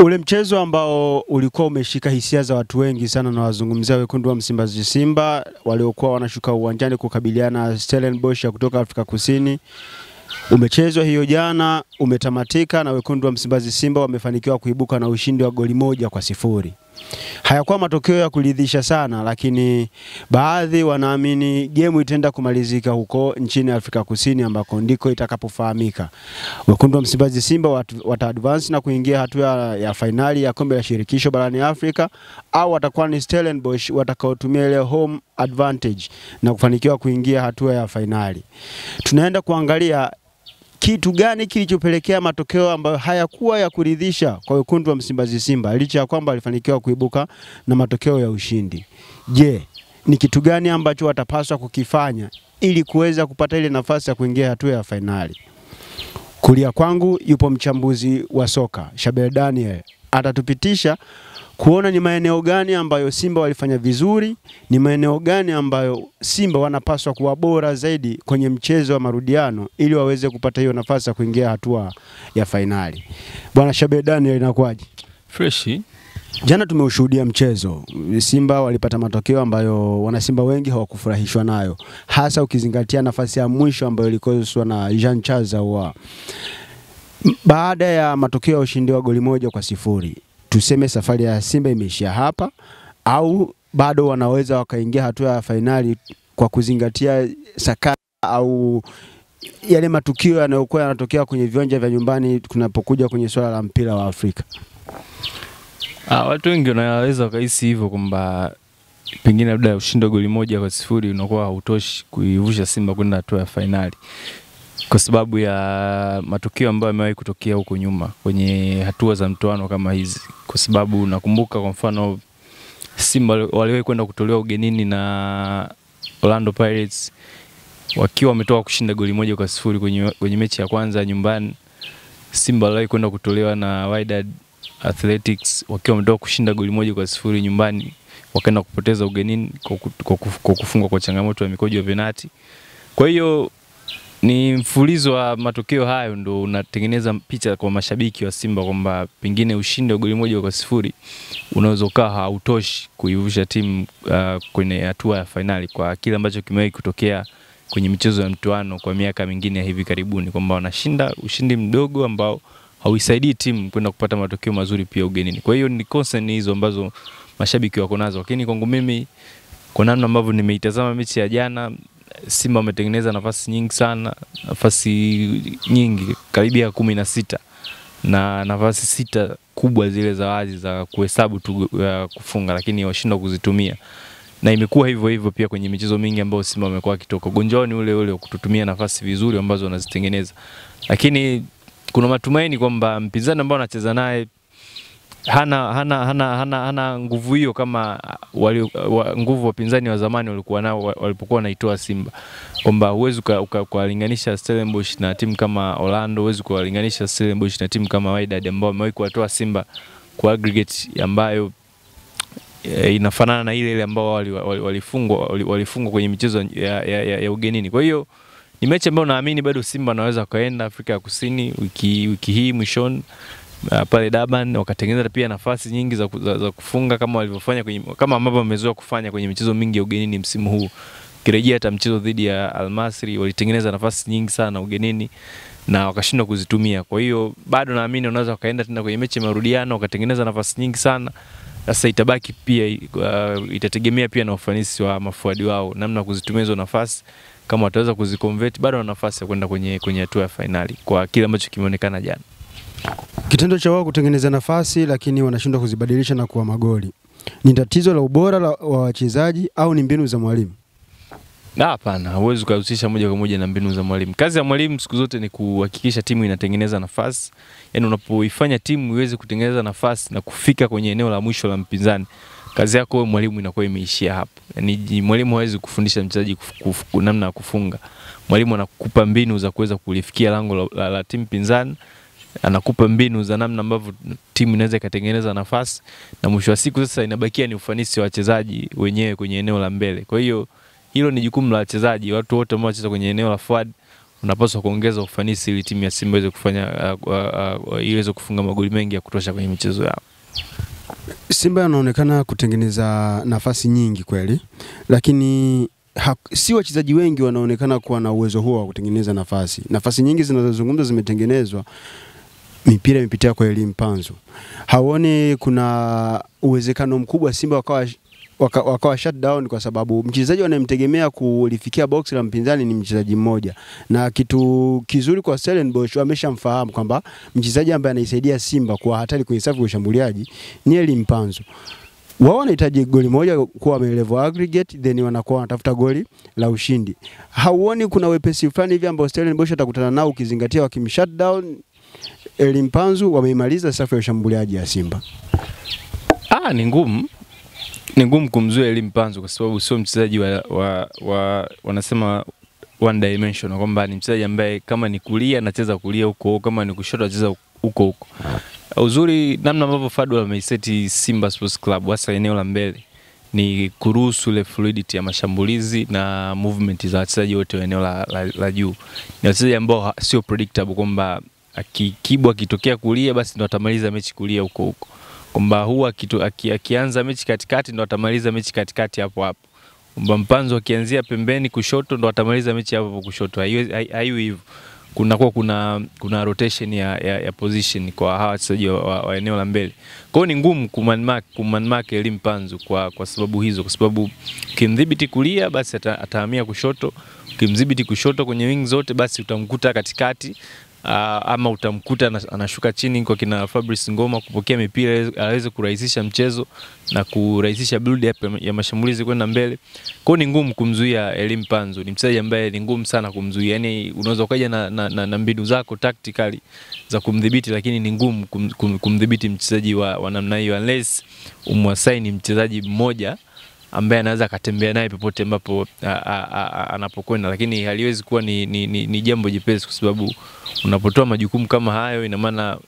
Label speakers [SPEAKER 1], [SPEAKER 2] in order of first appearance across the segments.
[SPEAKER 1] Ule mchezo ambao ulikuwa umeshika hisia za watu wengi sana na wazungumzia wekundu wa Msimbazi Simba waliokuwa wanashuka uwanjani kukabiliana Stellenbosch ya kutoka Afrika Kusini. Umechezwa hiyo jana, umetamatika na wekundu wa Msimbazi Simba wamefanikiwa kuibuka na ushindi wa goli 1-0. Hayakuwa matokeo ya kuridhisha sana, lakini baadhi wanaamini game itaenda kumalizika huko nchini Afrika Kusini ambako ndiko itakapofahamika wekundu wa Msimbazi Simba wata-advance na kuingia hatua ya finali ya kombe la shirikisho barani Afrika, au watakuwa ni Stellenbosch watakaotumia ile home advantage na kufanikiwa kuingia hatua ya finali. Tunaenda kuangalia kitu gani kilichopelekea matokeo ambayo hayakuwa ya kuridhisha kwa wekundu wa Msimbazi Simba licha ya kwamba walifanikiwa kuibuka na matokeo ya ushindi. Je, ni kitu gani ambacho watapaswa kukifanya ili kuweza kupata ile nafasi ya kuingia hatua ya finali? Kulia kwangu yupo mchambuzi wa soka Shabel Daniel, atatupitisha kuona ni maeneo gani ambayo Simba walifanya vizuri, ni maeneo gani ambayo Simba wanapaswa kuwa bora zaidi kwenye mchezo wa marudiano ili waweze kupata hiyo nafasi ya kuingia hatua ya finali. Bwana Shabel Daniel, inakuaje?
[SPEAKER 2] Freshi.
[SPEAKER 1] Jana tumeushuhudia mchezo. Simba walipata matokeo ambayo wana Simba wengi hawakufurahishwa nayo, hasa ukizingatia nafasi ya mwisho ambayo ilikoswa na Jean Charles Ahoua. Baada ya matokeo ya ushindi wa goli 1-0, tuseme safari ya Simba imeishia hapa au bado wanaweza wakaingia hatua ya finali kwa kuzingatia sakata au yale matukio yanayokuwa yanatokea kwenye viwanja vya nyumbani tunapokuja kwenye swala la mpira wa Afrika?
[SPEAKER 2] Watu wengi wanaweza wakahisi hivyo kwamba pengine labda ushindi wa goli 1-0 unakuwa hautoshi kuivusha Simba kwenda hatua ya finali, kwa sababu ya matukio ambayo yamewahi kutokea huko nyuma kwenye hatua za mtoano kama hizi. Kwa sababu nakumbuka kwa mfano Simba waliwahi kwenda kutolewa ugenini na Orlando Pirates wakiwa wametoka kushinda goli 1-0 kwenye mechi ya kwanza nyumbani. Simba waliwahi kwenda kutolewa na Wydad Athletics wakiwa wametoka kushinda goli 1-0 nyumbani, wakaenda kupoteza ugenini kwa kufungwa kwa changamoto ya mikojo ya penalti. Kwa hiyo ni mfulizo wa matokeo hayo ndo unatengeneza picha kwa mashabiki wa Simba kwamba pengine ushindi wa goli 1-0 unaweza kuwa hautoshi kuivusha timu kwenye hatua ya finali, kwa kile ambacho kimewahi kutokea kwenye michezo ya mtoano kwa miaka mingine ya hivi karibuni, kwamba wanashinda ushindi mdogo ambao hauisaidii timu kwenda kupata matokeo mazuri pia ugenini. Kwa hiyo ni concern hizo ambazo mashabiki wako nazo, lakini kwangu mimi kwa namna ambavyo nimeitazama mechi ya jana, Simba wametengeneza nafasi nyingi sana, nafasi nyingi karibia 16 na nafasi 6 kubwa zile za wazi za kuhesabu tu kufunga, lakini washindwa kuzitumia. Na imekuwa hivyo hivyo pia kwenye michezo mingi ambayo Simba wamekuwa kitoka. Ugonjwa ni ule ule wa kututumia nafasi vizuri ambazo wanazitengeneza. Lakini kuna matumaini kwamba mpinzani ambao anacheza naye hana nguvu hiyo kama nguvu wapinzani wa zamani walikuwa nao walipokuwa wanaitoa Simba, kwamba huwezi kulinganisha Stellenbosch na timu kama Orlando, huwezi kulinganisha Stellenbosch na timu kama Wydad ambao wamewahi kuwatoa Simba kwa aggregate ambayo inafanana na ile ambao walifungwa kwenye michezo ya ugenini. Kwa hiyo ni mechi ambayo naamini bado Simba wanaweza kaenda Afrika ya Kusini wiki hii mwishoni pale Durban, wakatengeneza pia nafasi nyingi za kufunga kama walivyofanya kama ambavyo wamezoea kufanya kwenye michezo mingi ya ugenini msimu huu. Kirejea hata mchezo dhidi ya Al Masry walitengeneza nafasi nyingi sana ugenini na wakashindwa kuzitumia. Kwa hiyo bado naamini wanaweza kaenda tena kwenye mechi ya marudiano wakatengeneza nafasi nyingi sana. Sasa itabaki pia itategemea pia na ufanisi wa mafuadi wao namna kuzitumia hizo nafasi. Kama wataweza kuziconvert bado wana nafasi ya kwenda kwenye hatua ya finali kwa kile ambacho kimeonekana jana.
[SPEAKER 1] Kitendo cha wao kutengeneza nafasi lakini wanashindwa kuzibadilisha na kuwa magoli, ni tatizo la ubora wa wachezaji au ni mbinu za mwalimu?
[SPEAKER 2] Hapana, huwezi kuhusisha moja kwa moja na mbinu za mwalimu. Kazi ya mwalimu siku zote ni kuhakikisha timu inatengeneza nafasi. Yaani unapoifanya timu iweze kutengeneza nafasi na kufika kwenye eneo la mwisho la mpinzani, kazi yako wewe mwalimu inakuwa imeishia hapo. Yaani mwalimu hawezi kufundisha mchezaji namna ya kufunga. Mwalimu anakupa mbinu za kuweza kulifikia lango la timu pinzani, anakupa mbinu za namna ambavyo timu inaweza kutengeneza nafasi, na mwisho wa siku sasa inabakia ni ufanisi wa wachezaji wenyewe kwenye eneo la mbele. Kwa hiyo hilo ni jukumu la wachezaji, watu wote ambao wanacheza kwenye eneo la forward unapaswa kuongeza ufanisi ili timu ya Simba iweze kufanya iweze kufunga magoli mengi ya kutosha kwenye michezo yao.
[SPEAKER 1] Simba anaonekana kutengeneza nafasi nyingi kweli, lakini si wachezaji wengi wanaonekana kuwa na uwezo huo wa kutengeneza nafasi. Nafasi nyingi zinazozungumzwa zimetengenezwa, mipira imepitia kwa Elie Mpanzu. Haone kuna uwezekano mkubwa Simba wakawa shut down, kwa sababu mchezaji wanayemtegemea kulifikia box la mpinzani ni mchezaji mmoja, na kitu kizuri kwa Stellenbosch wameshamfahamu kwamba mchezaji ambaye anaisaidia Simba kwa hatari kwenye safu ya ushambuliaji ni Elie Mpanzu. Wao wanahitaji goli moja kuwa level aggregate, then wanakuwa wanatafuta goli la ushindi. Hauoni kuna wepesi fulani hivi ambao Stellenbosch atakutana nao ukizingatia wakimshut down Elie Mpanzu wameimaliza safu ya ushambuliaji ya Simba?
[SPEAKER 2] Ni ngumu. Ni ngumu kumzuia Elie Mpanzu kwa sababu sio mchezaji wanasema one dimensional, kwamba ni mchezaji ambaye kama ni kulia anacheza kulia huko, kama ni kushoto anacheza huko. Uzuri namna ambavyo Fadlu ameiseti Simba Sports Club hasa eneo la mbele ni kuruhusu ile fluidity ya mashambulizi na movement za wachezaji wote wa eneo la juu. Ni wachezaji ambao sio predictable, kwamba akikibwa kitokea kulia basi ndo atamaliza mechi kulia huko. Kwamba huwa akianza mechi katikati ndo atamaliza mechi katikati hapo. Kwamba Mpanzu akianzia pembeni kushoto ndo atamaliza mechi hapo kushoto. Hayo hivyo. Kuna rotation ya position kwa hawa wachezaji wa eneo la mbele. Kwa hiyo ni ngumu kumanmark Elie Mpanzu kwa sababu hizo, kwa sababu kimdhibiti kulia basi atahamia kushoto, kimdhibiti kushoto kwenye wing zote basi utamkuta katikati, ama utamkuta anashuka chini kwa kina Fabrice Ngoma kupokea mipira aweze kurahisisha mchezo na kurahisisha build up ya mashambulizi kwenda mbele. Kwa hiyo ni ngumu kumzuia Elie Mpanzu. Ni mchezaji ambaye ni ngumu sana kumzuia. Yaani unaweza ukaja na mbinu zako tactically za kumdhibiti, lakini ni ngumu kumdhibiti mchezaji wa namna hiyo unless umwasaini mchezaji mmoja ambaye anaweza katembea naye popote ambapo anapokwenda, lakini haliwezi kuwa ni jambo jepesi, kwa sababu unapotoa majukumu kama hayo ina maana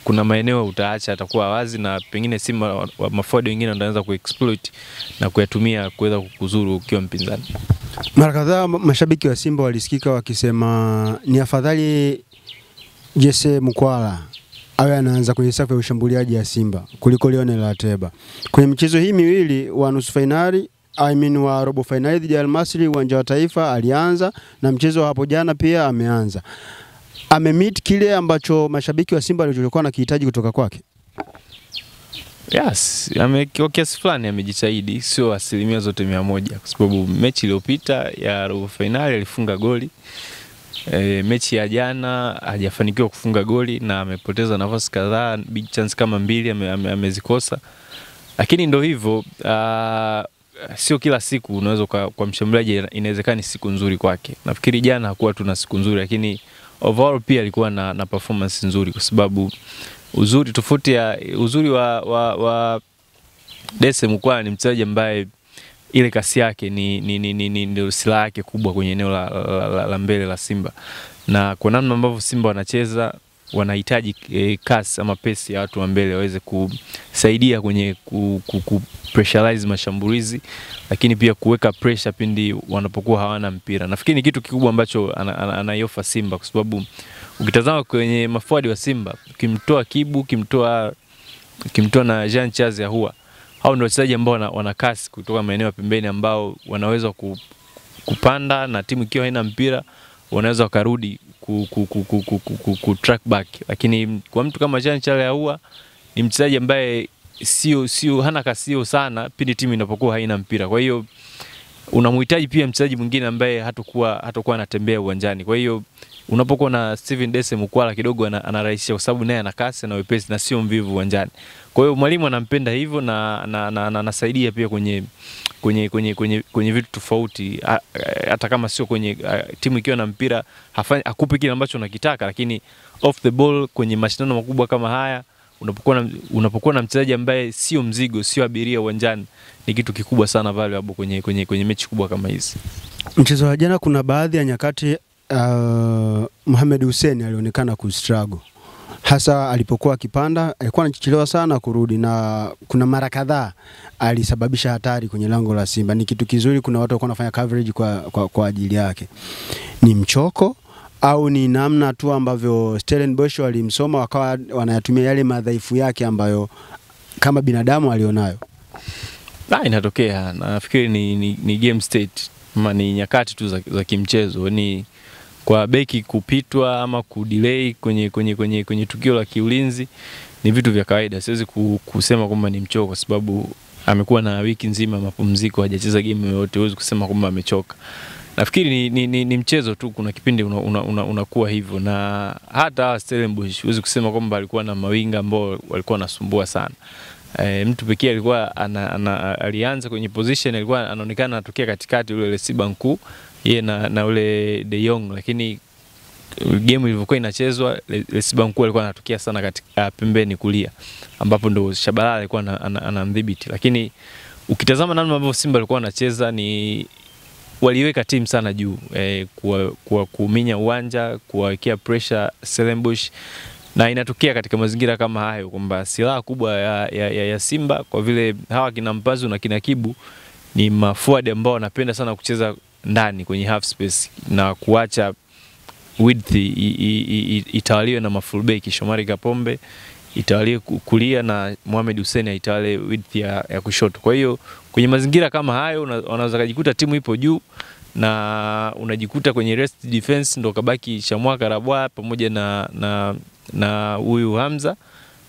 [SPEAKER 2] kuna maeneo utaacha atakuwa wazi, na pengine Simba maforward wengine wanaanza kuexploit na kuyatumia kuweza kukuzuru ukiwa mpinzani.
[SPEAKER 1] Mara kadhaa mashabiki wa Simba walisikika wakisema ni afadhali Jesse Mukwala awe anaanza kwenye safu ya ushambuliaji ya Simba kuliko Lionel Ateba. Kwenye michezo hii miwili wa nusu finali, wa robo finali dhidi ya Al Masry uwanja wa Taifa alianza, na mchezo hapo jana pia ameanza. Amemeet kile ambacho mashabiki wa Simba walichokuwa nakihitaji kutoka kwake.
[SPEAKER 2] Yes, kwa kiasi fulani amejitahidi, sio asilimia zote 100, kwa sababu mechi iliyopita ya robo finali alifunga goli. Mechi ya jana hajafanikiwa kufunga goli na amepoteza nafasi kadhaa, big chance kama 2 amezikosa. Lakini ndio hivyo, sio kila siku unaweza kwa mshambuliaji inawezekana siku nzuri kwake. Nafikiri jana hakuwa tuna siku nzuri, lakini overall pia alikuwa na performance nzuri, kwa sababu uzuri wa Jesse Mukwala ni mchezaji ambaye ile kasi yake ni silaha yake kubwa kwenye eneo la mbele la Simba, na kwa namna ambavyo Simba wanacheza wanahitaji kasi ama pesi ya watu wa mbele waweze kusaidia kwenye pressurize mashambulizi, lakini pia kuweka pressure pindi wanapokuwa hawana mpira. Nafikiri ni kitu kikubwa ambacho anaiofa Simba, kwa sababu ukitazama kwenye maforward wa Simba, kimtoa Kibu, kimtoa na Jean Charles Ahoua, hao ndio wachezaji ambao wana kasi kutoka maeneo ya pembeni, ambao wanaweza kupanda na timu ikiwa haina mpira wanaweza wakarudi ku track back. Lakini kwa mtu kama Jean Charles Ahoua ni mchezaji ambaye sio hana kasi sana pindi timu inapokuwa haina mpira. Kwa hiyo unamhitaji pia mchezaji mwingine ambaye hatakuwa anatembea uwanjani. Kwa hiyo unapokuwa na Steven Jesse Mukwala kidogo anarahisisha, kwa sababu naye ana kasi na wepesi na sio mvivu uwanjani. Kwa hiyo mwalimu anampenda hivyo na anasaidia pia kwenye vitu tofauti, hata kama sio kwenye timu ikiwa na mpira akupe kile ambacho unakitaka, lakini off the ball kwenye mashindano makubwa kama haya unapokuwa na mchezaji ambaye sio mzigo, sio abiria uwanjani, ni kitu kikubwa sana valuable kwenye mechi kubwa kama hizi.
[SPEAKER 1] Mchezo wa jana kuna baadhi ya nyakati Mohamed Hussein alionekana kustruggle, hasa alipokuwa akipanda alikuwa anachelewa sana kurudi, na kuna mara kadhaa alisababisha hatari kwenye lango la Simba. Ni kitu kizuri, kuna watu walikuwa wanafanya coverage kwa ajili yake. Ni mchoko au ni namna tu ambavyo Stellenbosch walimsoma wakawa wanayatumia yale madhaifu yake ambayo kama binadamu alionayo?
[SPEAKER 2] Inatokea, nafikiri ni game state, ama ni nyakati tu za kimchezo. Ni kwa beki kupitwa ama kudelay kwenye tukio la kiulinzi ni vitu vya kawaida. Siwezi kusema kwamba ni mchoko kwa sababu amekuwa na wiki nzima mapumziko, hajacheza game yoyote, huwezi kusema kwamba amechoka. Nafikiri ni mchezo tu, kuna kipindi unakuwa hivyo. Na hata Stellenbosch huwezi kusema kwamba alikuwa na mawinga ambao walikuwa wanasumbua sana. Mtu pekee alikuwa alianza kwenye position, alikuwa anaonekana anatokea katikati ule Lesibanku yeye na ule De Jong, lakini game ilivyokuwa inachezwa Lesibanku alikuwa anatokea sana katika pembeni kulia ambapo ndo Shabalala alikuwa anamdhibiti. Lakini ukitazama namna ambavyo Simba alikuwa anacheza, ni waliweka timu sana juu, kwa kuminya uwanja, kuwekea pressure Stellenbosch, na inatokea katika mazingira kama hayo kwamba silaha kubwa ya Simba, kwa vile hawa kina Mpazu na kina Kibu ni mafuadi ambao wanapenda sana kucheza ndani kwenye half space na kuacha width itawaliwe na mafullback. Shomari Kapombe itawaliwe kulia na Mohamed Hussein itawale width ya kushoto. Kwa hiyo kwenye mazingira kama hayo unaweza kujikuta timu ipo juu na unajikuta kwenye rest defense ndo kabaki Shamwa Karabwa pamoja na huyu Hamza,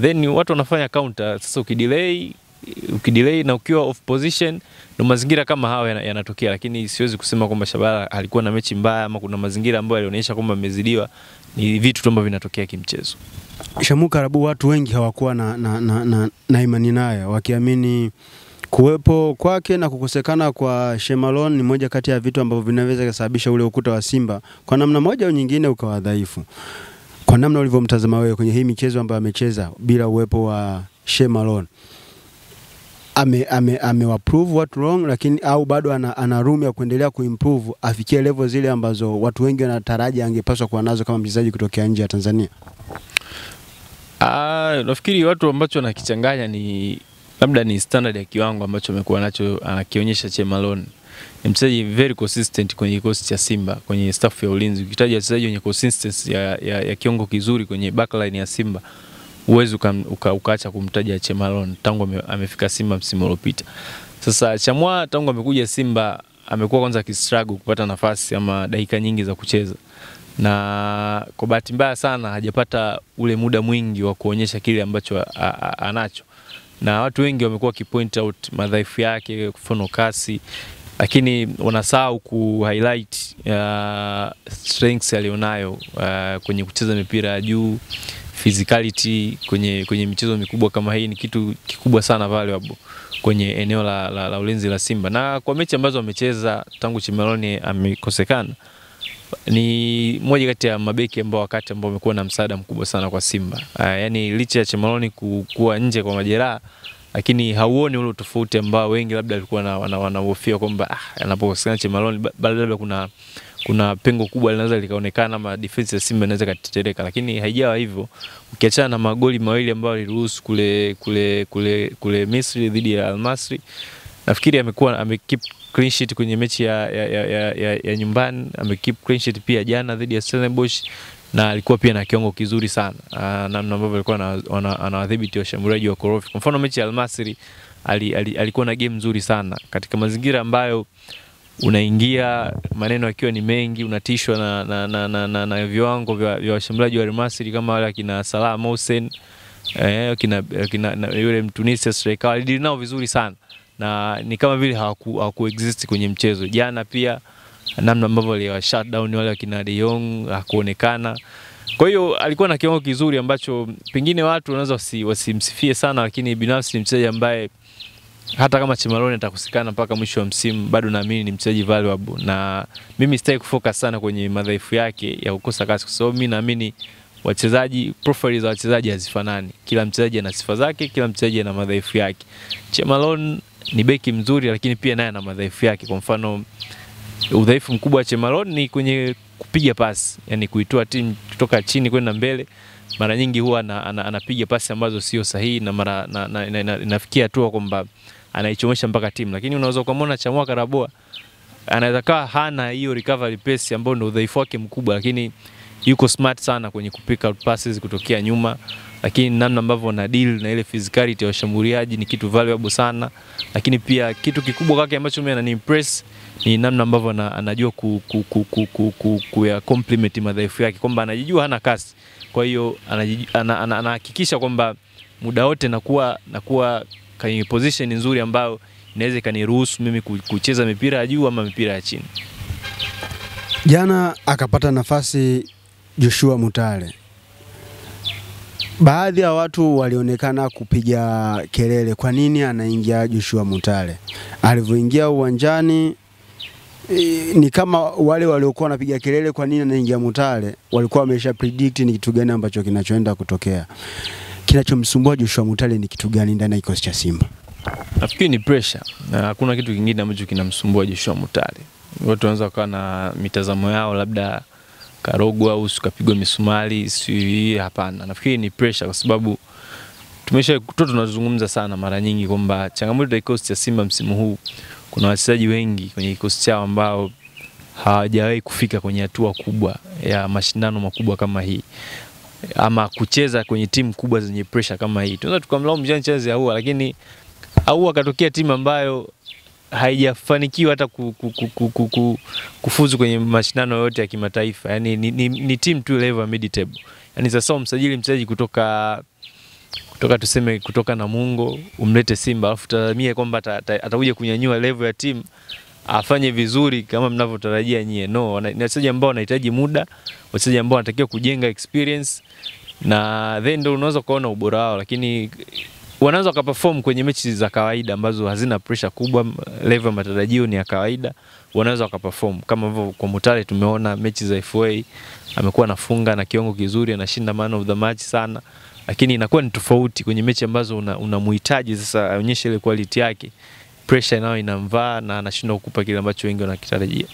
[SPEAKER 2] then watu wanafanya counter. Sasa ukidelay na ukiwa off position ndo mazingira kama hayo yanatokea. Lakini siwezi kusema kwamba Shabalala alikuwa na mechi mbaya ama kuna mazingira ambayo yalionyesha kwamba amezidiwa. Ni vitu tu ambavyo vinatokea kimchezo.
[SPEAKER 1] Shamwa Karabwa watu wengi hawakuwa na imani naye, wakiamini kuwepo kwake na kukosekana kwa Shemalon ni moja kati ya vitu ambavyo vinaweza kusababisha ule ukuta wa Simba kwa namna moja au nyingine ukawa dhaifu. Kwa namna ulivyomtazama wewe kwenye hii michezo ambayo amecheza bila uwepo wa Shemalon, amewaprove watu wrong, lakini au bado ana room ya kuendelea kuimprove afikie level zile ambazo watu wengi wanataraji angepaswa kuwa nazo kama mchezaji kutokea nje ya Tanzania?
[SPEAKER 2] Nafikiri watu ambacho wanakichanganya ni labda ni standard ya kiwango ambacho amekuwa nacho anakionyesha Shemalon. Ni mchezaji very consistent kwenye kikosi cha Simba, kwenye staff ya ulinzi. Ukitaja wachezaji wenye consistency ya kiwango kizuri kwenye backline ya Simba, uwezo ukaacha kumtaja Shemalon tangu amefika Simba msimu uliopita. Sasa Chamwa tangu amekuja Simba amekuwa kwanza kistruggle kupata nafasi ama dakika nyingi za kucheza, na kwa bahati mbaya sana hajapata ule muda mwingi wa kuonyesha kile ambacho anacho. Na watu wengi wamekuwa kipoint out madhaifu yake, mfano kasi, lakini wanasahau highlight strengths alionayo kwenye kucheza mipira ya juu. Physicality kwenye michezo mikubwa kama hii ni kitu kikubwa sana valuable kwenye eneo la ulinzi la Simba. Na kwa mechi ambazo amecheza tangu Shemalon amekosekana, ni moja kati ya mabeki ambao wakati ambao wamekuwa na msaada mkubwa sana kwa Simba. Yani licha ya Shemalon kuwa nje kwa majeraha, lakini hauoni ule tofauti ambao wengi labda walikuwa wanahofia kwamba anapokosekana Shemalon labda kuna pengo kubwa linaweza likaonekana ama defense ya Simba inaweza katetereka, lakini haijawa hivyo. Ukiachana na magoli mawili ambayo aliruhusu kule Misri dhidi ya Al Masry, nafikiri amekeep clean sheet kwenye mechi ya nyumbani, amekeep clean sheet pia jana dhidi ya Stellenbosch, na alikuwa pia na kiwango kizuri sana namna ambavyo alikuwa anawadhibiti washambuliaji wa korofi. Kwa mfano mechi ya Al Masry alikuwa na game nzuri sana katika mazingira ambayo unaingia maneno yakiwa ni mengi, unatishwa na viwango vya washambuliaji wa Al Masry kama wale kina Salah Mohsen, kina yule Mtunisia striker, alidili nao vizuri sana na ni kama vile hawaku exist kwenye mchezo. Jana pia namna ambavyo waliwa shut down wale kina De Jong hakuonekana. Kwa hiyo alikuwa na kiwango kizuri ambacho pengine watu wanaweza wasimsifie sana, lakini binafsi ni mchezaji ambaye hata kama Shemalon atakosekana mpaka mwisho wa msimu bado naamini ni mchezaji valuable. Na mimi sitaki kufocus sana kwenye madhaifu yake ya kukosa kasi, kwa sababu mimi naamini wachezaji, profile za wachezaji hazifanani. Kila mchezaji ana sifa zake, kila mchezaji ana madhaifu yake. Shemalon ni beki mzuri, lakini pia naye ana madhaifu yake. Kwa mfano udhaifu mkubwa wa Shemalon ni kwenye kupiga pasi, yani kuitoa timu kutoka chini kwenda mbele. Mara nyingi huwa anapiga pasi ambazo sio sahihi, na mara inafikia hatua kwamba anaichomesha mpaka timu. Lakini unaweza kumwona Chamwa Karabwa anaweza kaa hana hiyo recovery pace ambayo ndio udhaifu wake mkubwa, lakini yuko smart sana kwenye kupick out passes kutokea nyuma, lakini namna ambavyo ana deal na ile physicality ya washambuliaji ni kitu valuable sana. Lakini pia kitu kikubwa kwake ambacho mimi ananiimpress ni namna ambavyo anajua ku complement madhaifu yake, kwamba anajijua hana kasi. Kwa hiyo anahakikisha kwamba muda wote nakuwa kwenye position nzuri ambayo inaweza kaniruhusu mimi kucheza mipira ya juu ama mipira ya chini.
[SPEAKER 1] Jana akapata nafasi Joshua Mutale. Baadhi ya watu walionekana kupiga kelele, kwa nini anaingia Joshua Mutale? Alivyoingia uwanjani ni kama wale waliokuwa wanapiga kelele kwa nini anaingia Mutale walikuwa wamesha predict ni kitu gani ambacho kinachoenda kutokea. Kinachomsumbua Joshua Mutale ni kitu gani ndani ya kikosi cha Simba?
[SPEAKER 2] Nafikiri ni pressure. Na hakuna kitu kingine ambacho kinamsumbua Joshua Mutale. Watu wanaweza kuwa na mitazamo yao, labda karogwa au ukapigwa misumari, si hapana. Nafikiri ni pressure kwa sababu tunazungumza sana mara nyingi kwamba changamoto ya kikosi cha Simba msimu huu, kuna wachezaji wengi kwenye kikosi chao ambao hawajawahi kufika kwenye hatua kubwa ya mashindano makubwa kama hii, ama kucheza kwenye timu kubwa zenye pressure kama hii. Tunaweza tukamlaumu Jean Charles Ahoua, lakini Ahoua katokea timu ambayo haijafanikiwa hata kufuzu kwenye mashindano yote ya kimataifa. Yani ni timu tu level mid table. Yani sasa umsajili mchezaji kutoka Namungo umlete Simba, alafu tazamia kwamba atakuja kunyanyua level ya timu afanye vizuri kama mnavyotarajia nyie. No, ni wachezaji ambao wanahitaji muda, wachezaji ambao wanatakiwa kujenga experience, na then ndio unaweza kuona ubora wao. Lakini wanaweza kuperform kwenye mechi za kawaida ambazo hazina pressure kubwa, level matarajio ni ya kawaida, wanaweza kuperform kama hivyo. Kwa Mutale tumeona mechi za FA amekuwa anafunga na kiwango kizuri, anashinda man of the match sana, lakini inakuwa ni tofauti kwenye mechi ambazo unamhitaji sasa aonyeshe ile quality yake, pressure nayo inamvaa na anashindwa kukupa kile ambacho wengi wanakitarajia.